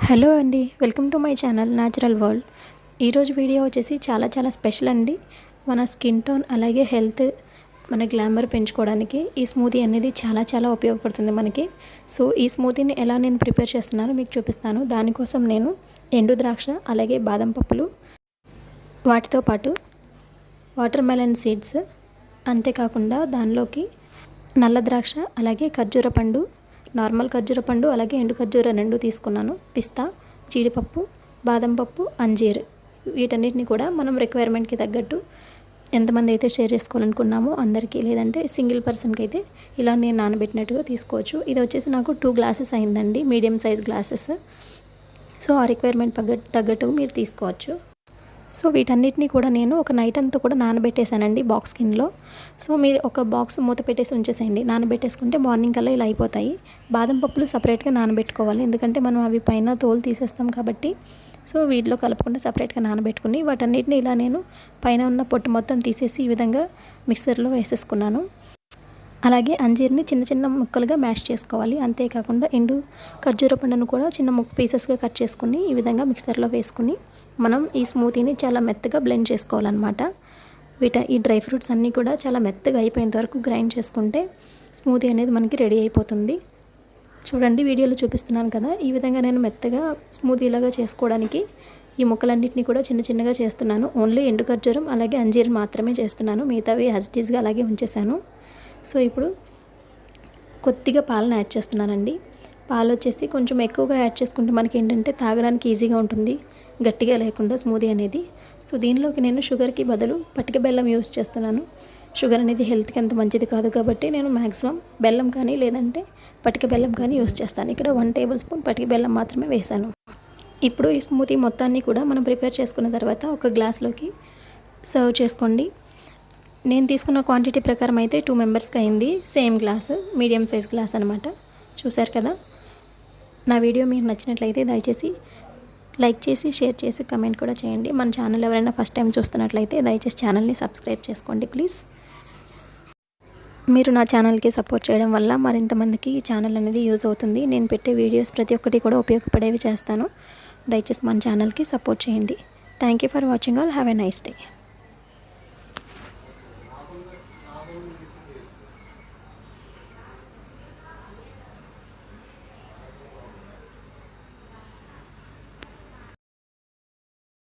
Hello అండి, welcome to my channel natural world. ఈరోజు video వచ్చేసి చాలా స్పెషల్ అండి. మన స్కిన్ టోన్ అలాగే హెల్త్, మన గ్లామర్ పెంచుకోవడానికి ఈ స్మూతీ అనేది చాలా ఉపయోగపడుతుంది మనకి. సో ఈ స్మూతీని ఎలా నేను ప్రిపేర్ చేస్తున్నానో మీకు చూపిస్తాను. దానికోసం నేను ఎండు ద్రాక్ష అలాగే బాదం పప్పులు, వాటితో పాటు వాటర్ మెలన్ సీడ్స్, అంతేకాకుండా దానిలోకి నల్ల ద్రాక్ష అలాగే ఖర్జూర పండు, నార్మల్ ఖర్జూర పండు అలాగే ఎండు ఖర్జూర 2 తీసుకున్నాను. పిస్తా, జీడిపప్పు, బాదం పప్పు, అంజీర్, వీటన్నిటిని కూడా మనం రిక్వైర్మెంట్కి తగ్గట్టు ఎంతమంది అయితే షేర్ చేసుకోవాలనుకున్నామో అందరికీ, లేదంటే సింగిల్ పర్సన్కి అయితే ఇలా నేను నానబెట్టినట్టుగా తీసుకోవచ్చు. ఇది వచ్చేసి నాకు 2 గ్లాసెస్ అయిందండి, మీడియం సైజ్ గ్లాసెస్. సో ఆ రిక్వైర్మెంట్ తగ్గట్టు మీరు తీసుకోవచ్చు. సో వీటన్నిటిని కూడా నేను ఒక నైట్ అంతా కూడా నానబెట్టేశానండి బాక్స్ కిందలో. సో మీరు ఒక బాక్స్ మూత పెట్టేసి ఉంచేసేయండి. నానబెట్టేసుకుంటే మార్నింగ్ కల్లా ఇలా అయిపోతాయి. బాదం పప్పులు సపరేట్గా నానబెట్టుకోవాలి, ఎందుకంటే మనం అవి పైన తోలు తీసేస్తాం కాబట్టి. సో వీటిలో కలపకుండా సపరేట్గా నానబెట్టుకుని వాటన్నిటిని ఇలా నేను పైన ఉన్న పొట్టు మొత్తం తీసేసి ఈ విధంగా మిక్సర్లో వేసేసుకున్నాను. అలాగే అంజీర్ని చిన్న ముక్కలుగా మ్యాష్ చేసుకోవాలి. అంతేకాకుండా ఎండు ఖర్జూర పండును కూడా చిన్న పీసెస్గా కట్ చేసుకుని ఈ విధంగా మిక్సర్లో వేసుకుని మనం ఈ స్మూతీని చాలా మెత్తగా బ్లెండ్ చేసుకోవాలన్నమాట. ఈ డ్రై ఫ్రూట్స్ అన్నీ కూడా చాలా మెత్తగా అయిపోయేంత వరకు గ్రైండ్ చేసుకుంటే స్మూతీ అనేది మనకి రెడీ అయిపోతుంది. చూడండి, వీడియోలో చూపిస్తున్నాను కదా, ఈ విధంగా నేను మెత్తగా స్మూతీలాగా చేసుకోవడానికి ఈ ముక్కలన్నింటినీ కూడా చిన్నగా చేస్తున్నాను. ఓన్లీ ఎండు ఖర్జూరం అలాగే అంజీర్ మాత్రమే చేస్తున్నాను, మిగతావి యాజ్ ఇట్ ఈజ్గా అలాగే ఉంచేసాను. సో ఇప్పుడు కొద్దిగా పాలను యాడ్ చేస్తున్నానండి. పాలు వచ్చేసి కొంచెం ఎక్కువగా యాడ్ చేసుకుంటే మనకి ఏంటంటే తాగడానికి ఈజీగా ఉంటుంది, గట్టిగా లేకుండా స్మూతీ అనేది. సో దీనిలోకి నేను షుగర్కి బదులు పటిక బెల్లం యూస్ చేస్తున్నాను. షుగర్ అనేది హెల్త్కి అంత మంచిది కాదు కాబట్టి నేను మ్యాక్సిమం బెల్లం కానీ లేదంటే పటిక బెల్లం కానీ యూస్ చేస్తాను. ఇక్కడ 1 టేబుల్ స్పూన్ పటిక బెల్లం మాత్రమే వేశాను. ఇప్పుడు ఈ స్మూతీ మొత్తాన్ని కూడా మనం ప్రిపేర్ చేసుకున్న తర్వాత ఒక గ్లాస్లోకి సర్వ్ చేసుకోండి. నేను తీసుకున్న క్వాంటిటీ ప్రకారం అయితే 2 మెంబర్స్కి అయింది. Same glass, medium size glass అనమాట. చూసారు కదా. నా వీడియో మీకు నచ్చినట్లయితే దయచేసి లైక్ చేసి, షేర్ చేసి, కమెంట్ కూడా చేయండి. మన ఛానల్ ఎవరైనా ఫస్ట్ టైం చూస్తున్నట్లయితే దయచేసి ఛానల్ని సబ్స్క్రైబ్ చేసుకోండి ప్లీజ్. మీరు నా ఛానల్కి సపోర్ట్ చేయడం వల్ల మరింతమందికి ఈ ఛానల్ అనేది యూజ్ అవుతుంది. నేను పెట్టే వీడియోస్ ప్రతి ఒక్కటి కూడా ఉపయోగపడేవి చేస్తాను. దయచేసి మన ఛానల్కి సపోర్ట్ చేయండి. Thank you for watching all. Have a nice day.